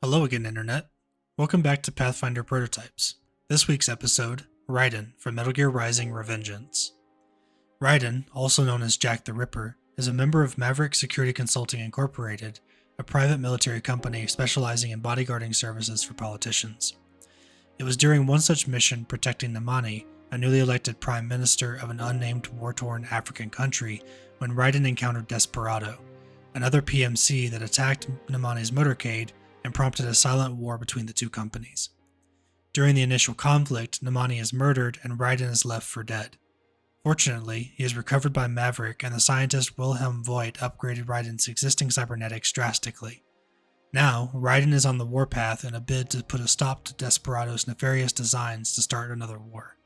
Hello again, Internet. Welcome back to Pathfinder Prototypes. This week's episode, Raiden from Metal Gear Rising: Revengeance. Raiden, also known as Jack the Ripper, is a member of Maverick Security Consulting Incorporated, a private military company specializing in bodyguarding services for politicians. It was during one such mission protecting Namani, a newly elected prime minister of an unnamed war-torn African country, when Raiden encountered Desperado, another PMC that attacked Namani's motorcade and prompted a silent war between the two companies. During the initial conflict, Namani is murdered and Raiden is left for dead. Fortunately, he is recovered by Maverick, and the scientist Wilhelm Voigt upgraded Raiden's existing cybernetics drastically. Now, Raiden is on the warpath in a bid to put a stop to Desperado's nefarious designs to start another war.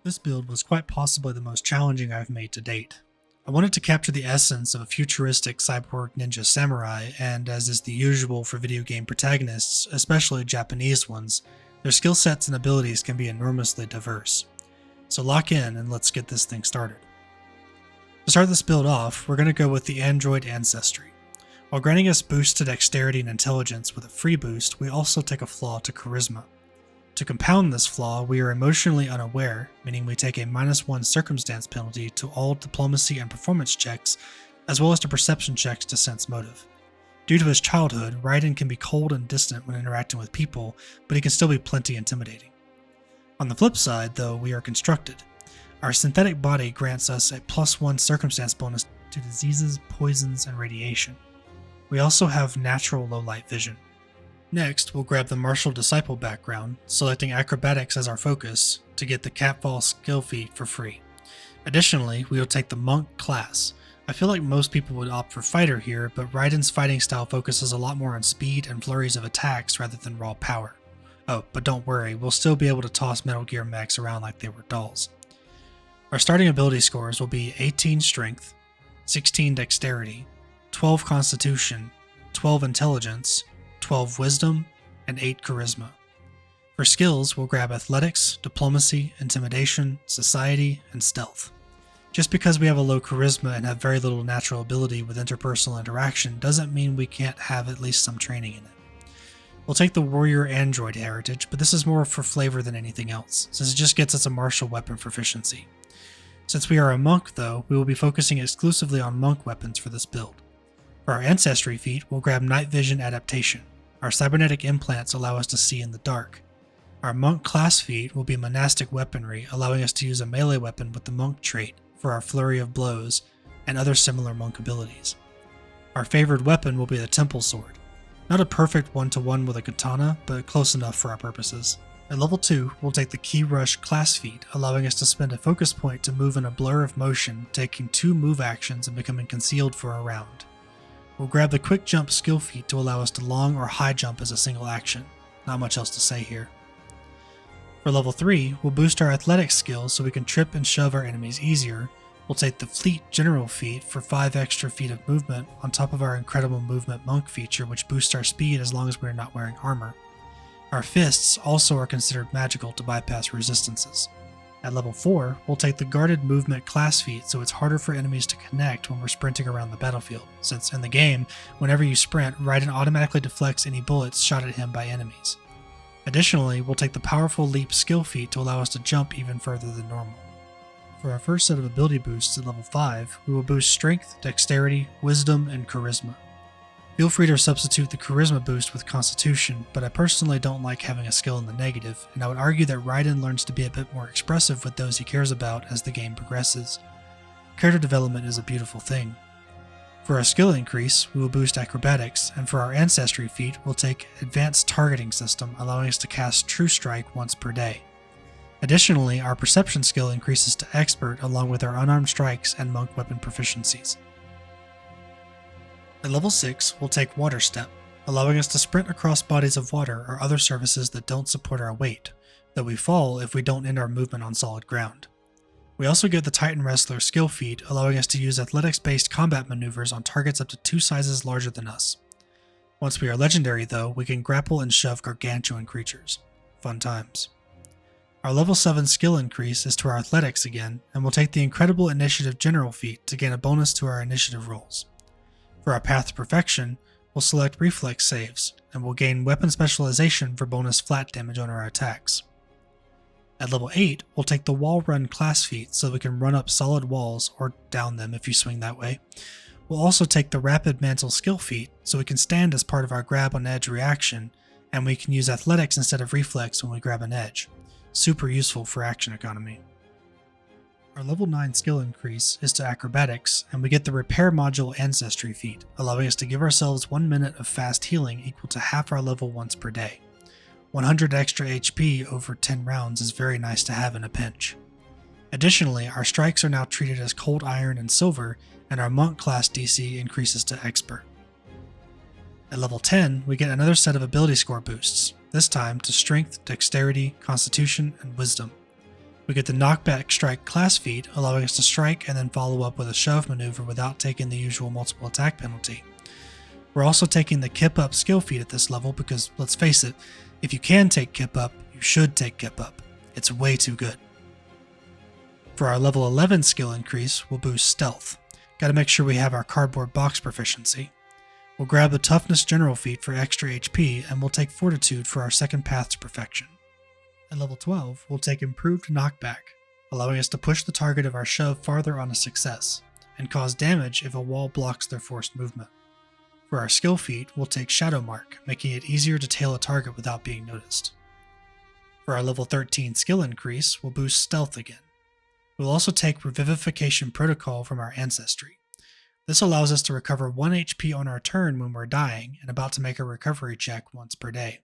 This build was quite possibly the most challenging I've made to date. I wanted to capture the essence of a futuristic cyborg ninja samurai, and as is the usual for video game protagonists, especially Japanese ones, their skill sets and abilities can be enormously diverse. So lock in and let's get this thing started. To start this build off, we're going to go with the Android Ancestry. While granting us boosts to Dexterity and Intelligence with a free boost, we also take a flaw to Charisma. To compound this flaw, we are emotionally unaware, meaning we take a -1 circumstance penalty to all diplomacy and performance checks, as well as to perception checks to sense motive. Due to his childhood, Raiden can be cold and distant when interacting with people, but he can still be plenty intimidating. On the flip side, though, we are constructed. Our synthetic body grants us a +1 circumstance bonus to diseases, poisons, and radiation. We also have natural low-light vision. Next, we'll grab the Martial Disciple background, selecting Acrobatics as our focus to get the Catfall skill feat for free. Additionally, we will take the Monk class. I feel like most people would opt for Fighter here, but Raiden's fighting style focuses a lot more on speed and flurries of attacks rather than raw power. Oh, but don't worry, we'll still be able to toss Metal Gear mechs around like they were dolls. Our starting ability scores will be 18 Strength, 16 Dexterity, 12 Constitution, 12 Intelligence, 12 Wisdom, and 8 Charisma. For skills, we'll grab Athletics, Diplomacy, Intimidation, Society, and Stealth. Just because we have a low Charisma and have very little natural ability with interpersonal interaction doesn't mean we can't have at least some training in it. We'll take the Warrior Android heritage, but this is more for flavor than anything else, since it just gets us a martial weapon proficiency. Since we are a monk though, we will be focusing exclusively on monk weapons for this build. For our Ancestry feat, we'll grab Night Vision Adaptation. Our cybernetic implants allow us to see in the dark. Our Monk class feat will be Monastic Weaponry, allowing us to use a melee weapon with the Monk trait for our Flurry of Blows and other similar monk abilities. Our favored weapon will be the Temple Sword. Not a perfect one-to-one with a katana, but close enough for our purposes. At level 2, we'll take the Key Rush class feat, allowing us to spend a focus point to move in a blur of motion, taking 2 move actions and becoming concealed for a round. We'll grab the Quick Jump skill feat to allow us to long or high jump as a single action. Not much else to say here. For level 3, we'll boost our athletics skills so we can trip and shove our enemies easier. We'll take the Fleet General feat for 5 extra feet of movement on top of our Incredible Movement Monk feature, which boosts our speed as long as we are not wearing armor. Our fists also are considered magical to bypass resistances. At level 4, we'll take the Guarded Movement class feat so it's harder for enemies to connect when we're sprinting around the battlefield, since in the game, whenever you sprint, Raiden automatically deflects any bullets shot at him by enemies. Additionally, we'll take the Powerful Leap skill feat to allow us to jump even further than normal. For our first set of ability boosts at level 5, we will boost Strength, Dexterity, Wisdom, and Charisma. Feel free to substitute the Charisma boost with Constitution, but I personally don't like having a skill in the negative, and I would argue that Raiden learns to be a bit more expressive with those he cares about as the game progresses. Character development is a beautiful thing. For our skill increase, we will boost Acrobatics, and for our Ancestry feat, we'll take Advanced Targeting System, allowing us to cast True Strike once per day. Additionally, our Perception skill increases to Expert along with our Unarmed Strikes and Monk weapon proficiencies. At level 6, we'll take Water Step, allowing us to sprint across bodies of water or other surfaces that don't support our weight, though we fall if we don't end our movement on solid ground. We also get the Titan Wrestler skill feat, allowing us to use athletics-based combat maneuvers on targets up to 2 sizes larger than us. Once we are legendary though, we can grapple and shove gargantuan creatures. Fun times. Our level 7 skill increase is to our athletics again, and we'll take the Incredible Initiative General feat to gain a bonus to our initiative rolls. For our path to perfection, we'll select reflex saves, and we'll gain weapon specialization for bonus flat damage on our attacks. At level 8, we'll take the wall run class feat so we can run up solid walls or down them if you swing that way. We'll also take the rapid mantle skill feat so we can stand as part of our grab on edge reaction, and we can use athletics instead of reflex when we grab an edge. Super useful for action economy. Our level 9 skill increase is to acrobatics, and we get the repair module ancestry feat, allowing us to give ourselves 1 minute of fast healing equal to half our level once per day. 100 extra HP over 10 rounds is very nice to have in a pinch. Additionally, our strikes are now treated as cold iron and silver, and our monk class DC increases to expert. At level 10, we get another set of ability score boosts, this time to strength, dexterity, constitution, and wisdom. We get the knockback strike class feat, allowing us to strike and then follow up with a shove maneuver without taking the usual multiple attack penalty. We're also taking the kip up skill feat at this level because, let's face it, if you can take kip up, you should take kip up. It's way too good. For our level 11 skill increase, we'll boost stealth. Gotta make sure we have our cardboard box proficiency. We'll grab the toughness general feat for extra HP, and we'll take fortitude for our second path to perfection. At level 12, we'll take improved knockback, allowing us to push the target of our shove farther on a success, and cause damage if a wall blocks their forced movement. For our skill feat, we'll take Shadow Mark, making it easier to tail a target without being noticed. For our level 13 skill increase, we'll boost stealth again. We'll also take Revivification Protocol from our ancestry. This allows us to recover 1 HP on our turn when we're dying and about to make a recovery check once per day.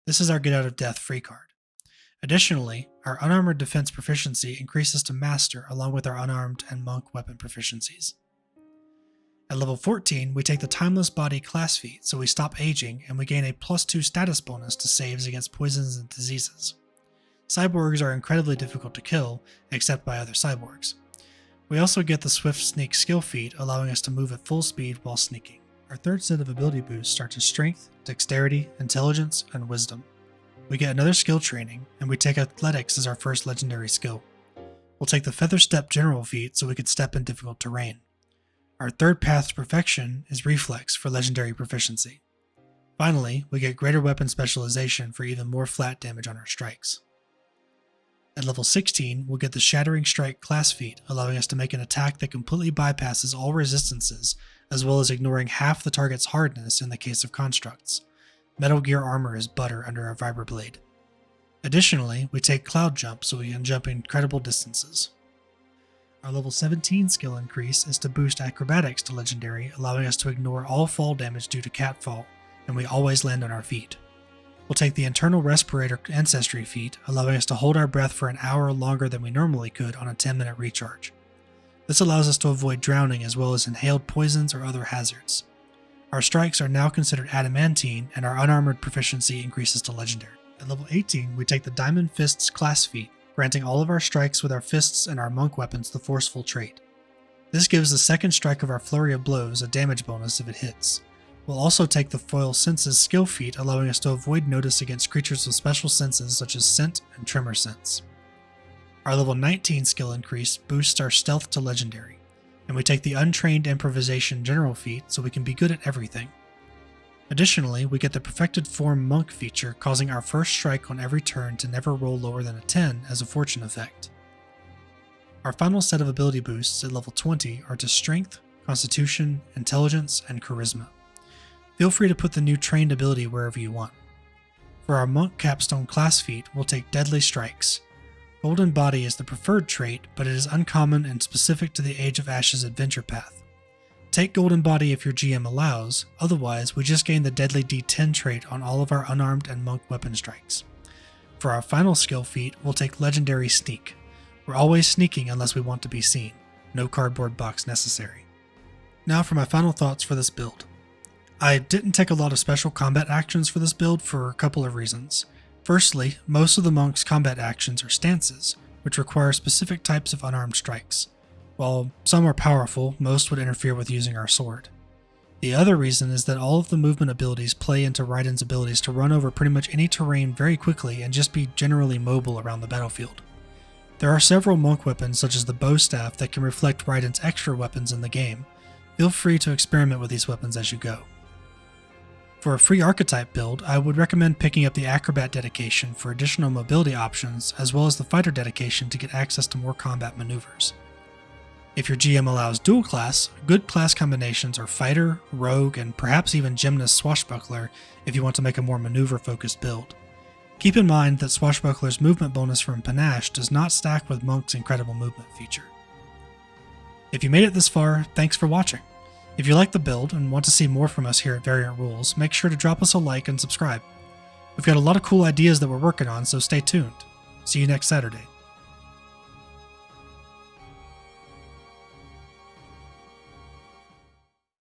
This is our Get Out of Death free card. Additionally, our unarmored defense proficiency increases to Master along with our unarmed and monk weapon proficiencies. At level 14, we take the Timeless Body class feat so we stop aging and we gain a +2 status bonus to saves against poisons and diseases. Cyborgs are incredibly difficult to kill, except by other cyborgs. We also get the Swift Sneak skill feat, allowing us to move at full speed while sneaking. Our third set of ability boosts start to Strength, Dexterity, Intelligence, and Wisdom. We get another skill training, and we take Athletics as our first legendary skill. We'll take the Feather Step general feat so we can step in difficult terrain. Our third path to perfection is Reflex for legendary proficiency. Finally, we get greater weapon specialization for even more flat damage on our strikes. At level 16, we'll get the Shattering Strike class feat, allowing us to make an attack that completely bypasses all resistances, as well as ignoring half the target's hardness in the case of constructs. Metal Gear armor is butter under our Vibroblade. Additionally, we take Cloud Jump so we can jump incredible distances. Our level 17 skill increase is to boost Acrobatics to Legendary, allowing us to ignore all fall damage due to catfall, and we always land on our feet. We'll take the Internal Respirator Ancestry feat, allowing us to hold our breath for an hour longer than we normally could on a 10-minute recharge. This allows us to avoid drowning as well as inhaled poisons or other hazards. Our strikes are now considered adamantine, and our unarmored proficiency increases to Legendary. At level 18, we take the Diamond Fists class feat, granting all of our strikes with our fists and our monk weapons the Forceful trait. This gives the second strike of our Flurry of Blows a damage bonus if it hits. We'll also take the Foil Senses skill feat, allowing us to avoid notice against creatures with special senses such as Scent and Tremor Sense. Our level 19 skill increase boosts our Stealth to Legendary, and we take the Untrained Improvisation general feat so we can be good at everything. Additionally, we get the Perfected Form Monk feature, causing our first strike on every turn to never roll lower than a 10 as a fortune effect. Our final set of ability boosts at level 20 are to Strength, Constitution, Intelligence, and Charisma. Feel free to put the new trained ability wherever you want. For our Monk Capstone class feat, we'll take Deadly Strikes. Golden Body is the preferred trait, but it is uncommon and specific to the Age of Ashes adventure path. Take Golden Body if your GM allows, otherwise we just gain the Deadly D10 trait on all of our unarmed and monk weapon strikes. For our final skill feat, we'll take Legendary Sneak. We're always sneaking unless we want to be seen. No cardboard box necessary. Now for my final thoughts for this build. I didn't take a lot of special combat actions for this build for a couple of reasons. Firstly, most of the monk's combat actions are stances, which require specific types of unarmed strikes. While some are powerful, most would interfere with using our sword. The other reason is that all of the movement abilities play into Raiden's abilities to run over pretty much any terrain very quickly and just be generally mobile around the battlefield. There are several monk weapons such as the bow staff that can reflect Raiden's extra weapons in the game. Feel free to experiment with these weapons as you go. For a free archetype build, I would recommend picking up the Acrobat dedication for additional mobility options, as well as the Fighter dedication to get access to more combat maneuvers. If your GM allows dual class, good class combinations are Fighter, Rogue, and perhaps even Gymnast Swashbuckler if you want to make a more maneuver-focused build. Keep in mind that Swashbuckler's movement bonus from Panache does not stack with Monk's incredible movement feature. If you made it this far, thanks for watching. If you like the build and want to see more from us here at Variant Rules, make sure to drop us a like and subscribe. We've got a lot of cool ideas that we're working on, so stay tuned. See you next Saturday.